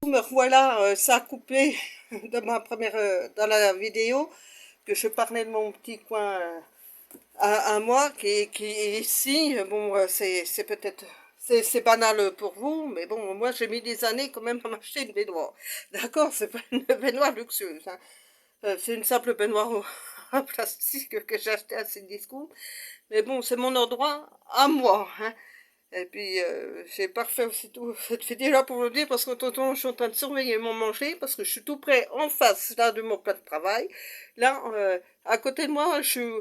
Me revoilà, ça a coupé de ma première, dans la vidéo que je parlais de mon petit coin à moi qui est ici. Bon, c'est peut-être c'est banal pour vous, mais bon, moi j'ai mis des années quand même à m'acheter une baignoire. D'accord, c'est pas une baignoire luxueuse, hein. C'est une simple baignoire en plastique que j'ai acheté à Cdiscount. Mais bon, c'est mon endroit à moi, hein. Et puis, j'ai pas refait aussitôt cette vidéo-là pour le dire, parce qu'en temps, je suis en train de surveiller mon manger, parce que je suis tout près, en face, là, de mon plat de travail. Là, à côté de moi, je suis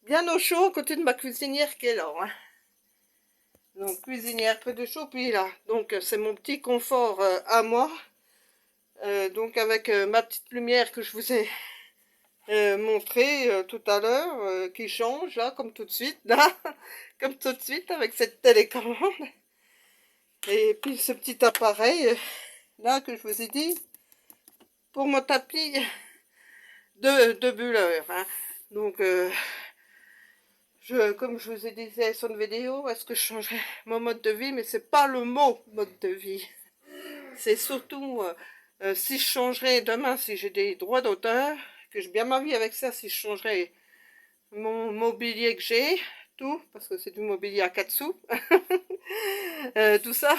bien au chaud, à côté de ma cuisinière qui est là, hein. Donc, cuisinière, près de chaud, puis là. Donc, c'est mon petit confort à moi. Donc, avec ma petite lumière que je vous ai montrée tout à l'heure, qui change, là, comme tout de suite, là. Comme tout de suite, avec cette télécommande. Et puis ce petit appareil là que je vous ai dit pour mon tapis de bulleur, hein. Donc comme je vous ai dit sur une vidéo, est-ce que je changerais mon mode de vie? Mais c'est pas le mot mode de vie. C'est surtout si je changerais demain, si j'ai des droits d'auteur, que j'ai bien ma vie avec ça, si je changerais mon mobilier que j'ai, tout, parce que c'est du mobilier à 4 sous, tout ça.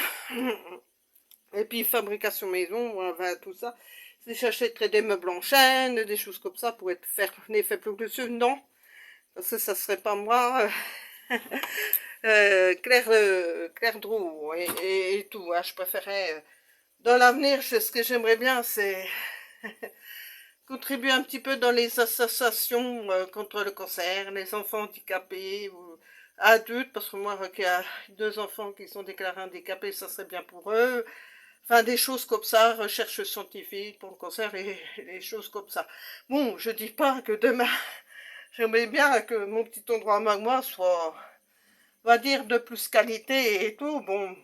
Et puis fabrication maison, enfin, tout ça. Si j'achèterais des meubles en chaîne, des choses comme ça pour faire un effet plus dessus, non. Parce que ça serait pas moi, Claire Drouot et tout, hein. Je préférais, dans l'avenir, ce que j'aimerais bien, c'est contribuer un petit peu dans les associations contre le cancer, les enfants handicapés, ou adultes, parce que moi, qui a 2 enfants qui sont déclarés handicapés, ça serait bien pour eux. Enfin, des choses comme ça, recherche scientifique pour le cancer et des choses comme ça. Bon, je dis pas que demain, j'aimerais bien que mon petit endroit à moi soit, on va dire, de plus qualité et tout. Bon,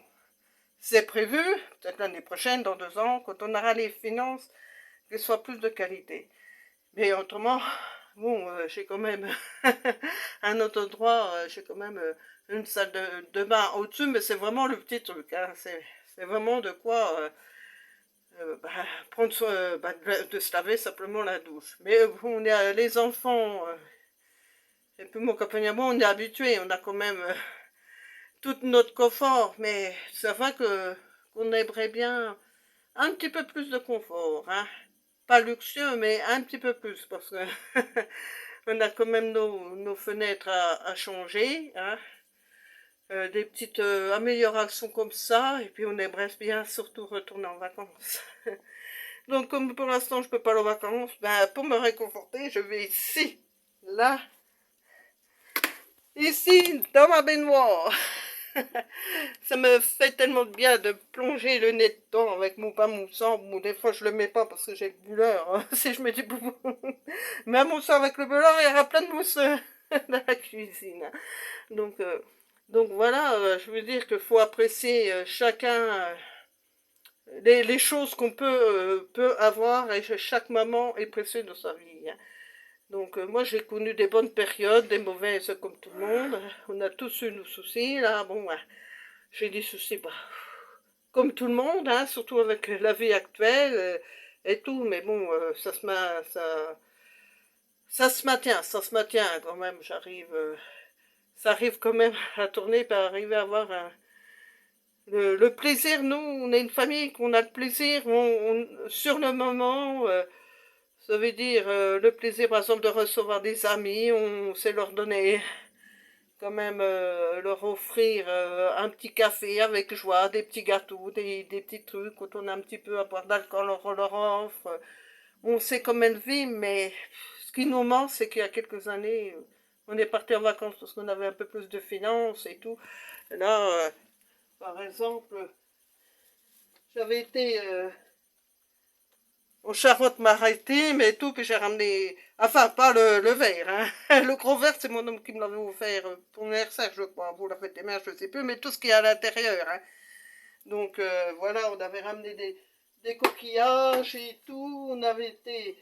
c'est prévu, peut-être l'année prochaine, dans 2 ans, quand on aura les finances, que ce soit plus de qualité. Mais autrement, bon, j'ai quand même un autre endroit, j'ai quand même une salle de bain au-dessus, mais c'est vraiment le petit truc, hein. C'est vraiment de quoi bah, prendre soin de se laver simplement la douche. Mais on est les enfants, et puis mon compagnon et moi, on est habitués, on a quand même tout notre confort, mais ça va que qu'on aimerait bien un petit peu plus de confort, hein. Pas luxueux, mais un petit peu plus, parce que on a quand même nos fenêtres à changer, hein. Des petites améliorations comme ça, et puis on aimerait bien surtout retourner en vacances. Donc comme pour l'instant je peux pas aller en vacances, ben pour me réconforter, je vais ici, là, ici, dans ma baignoire. Ça me fait tellement de bien de plonger le nez dedans avec mon pain moussant. Bon, des fois je le mets pas parce que j'ai le bulleur, hein, si je mets du boubou. Mais un moussant avec le bulleur, il y aura plein de mousse dans la cuisine. Donc, euh, donc voilà, je veux dire qu'il faut apprécier chacun les choses qu'on peut avoir, et chaque moment est précieux dans sa vie, hein. Donc moi j'ai connu des bonnes périodes, des mauvaises comme tout le monde. On a tous eu nos soucis, là, bon, ouais, j'ai des soucis, bah, comme tout le monde, hein, surtout avec la vie actuelle et tout, mais bon, ça se maintient quand même, ça arrive quand même à tourner, par arriver à avoir le plaisir. Nous, on est une famille qu'on a le plaisir, sur le moment, ça veut dire le plaisir, par exemple, de recevoir des amis, on sait leur donner, quand même, leur offrir un petit café avec joie, des petits gâteaux, des petits trucs, quand on a un petit peu à boire d'alcool, on leur offre. On sait comment elle vit, mais ce qui nous manque, c'est qu'il y a quelques années, on est parti en vacances parce qu'on avait un peu plus de finances et tout. Là, par exemple, j'avais été en Charente-Maritime et tout, puis j'ai ramené, enfin pas le verre, hein. Le gros verre, c'est mon homme qui me l'avait offert pour mon anniversaire, je crois, pour la fête des mères, je sais plus, mais tout ce qui est à l'intérieur, hein. Donc voilà, on avait ramené des coquillages et tout, on avait été,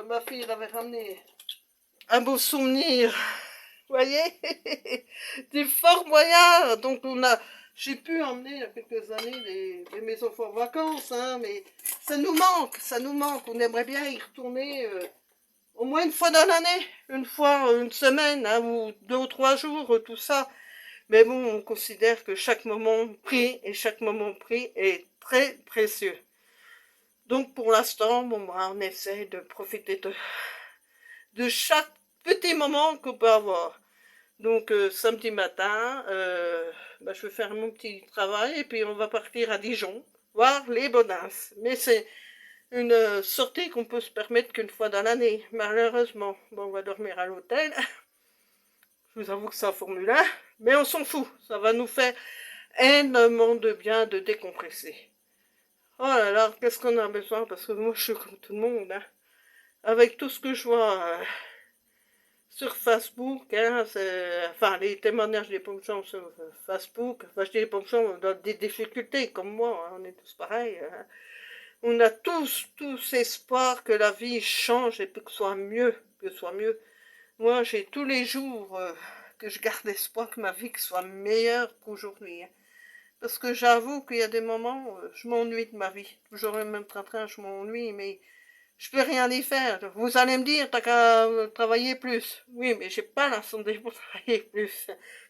ma fille elle avait ramené un beau souvenir, vous voyez, du Fort Boyard. Donc on a J'ai pu emmener il y a quelques années mes enfants en vacances, hein, mais ça nous manque. On aimerait bien y retourner au moins une fois dans l'année, une fois, une semaine, hein, ou 2 ou 3 jours, tout ça. Mais bon, on considère que chaque moment pris et chaque moment pris est très précieux. Donc pour l'instant, bon, bah, on essaie de profiter de chaque petit moment qu'on peut avoir. Donc samedi matin, bah, je vais faire mon petit travail et puis on va partir à Dijon, voir les Bonins. Mais c'est une sortie qu'on peut se permettre qu'une fois dans l'année, malheureusement. Bon, on va dormir à l'hôtel. Je vous avoue que c'est un Formule 1, mais on s'en fout. Ça va nous faire énormément de bien de décompresser. Oh là là, qu'est-ce qu'on a besoin? Parce que moi, je suis comme tout le monde, hein. Avec tout ce que je vois sur Facebook, hein, enfin, les témoignages des ponctions sur Facebook, enfin, je dis les ponctions dans des difficultés, comme moi, hein, on est tous pareils, hein. On a tous espoir que la vie change et que ce soit mieux, que ce soit mieux. Moi, j'ai tous les jours que je garde espoir que ma vie soit meilleure qu'aujourd'hui, hein. Parce que j'avoue qu'il y a des moments, je m'ennuie de ma vie. Toujours le même train-train, je m'ennuie, mais je peux rien y faire. Vous allez me dire, t'as qu'à travailler plus. Oui, mais j'ai pas la santé pour travailler plus.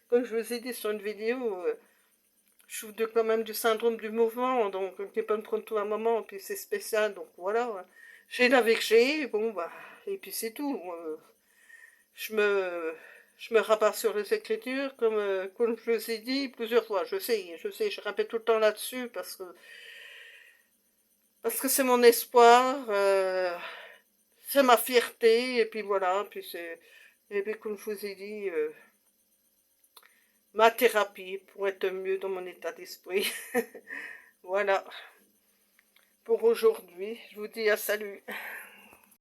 Comme je vous ai dit sur une vidéo, je souffre quand même du syndrome du mouvement, donc qui peut me prendre tout un moment, puis c'est spécial, donc voilà. J'ai la vie que j'ai, bon bah, et puis c'est tout. Je me, je me rabats sur les écritures, comme je vous ai dit plusieurs fois. Je sais, je répète tout le temps là-dessus parce que c'est mon espoir, c'est ma fierté, et puis voilà, et puis comme je vous ai dit, ma thérapie pour être mieux dans mon état d'esprit. Voilà, pour aujourd'hui, je vous dis à salut.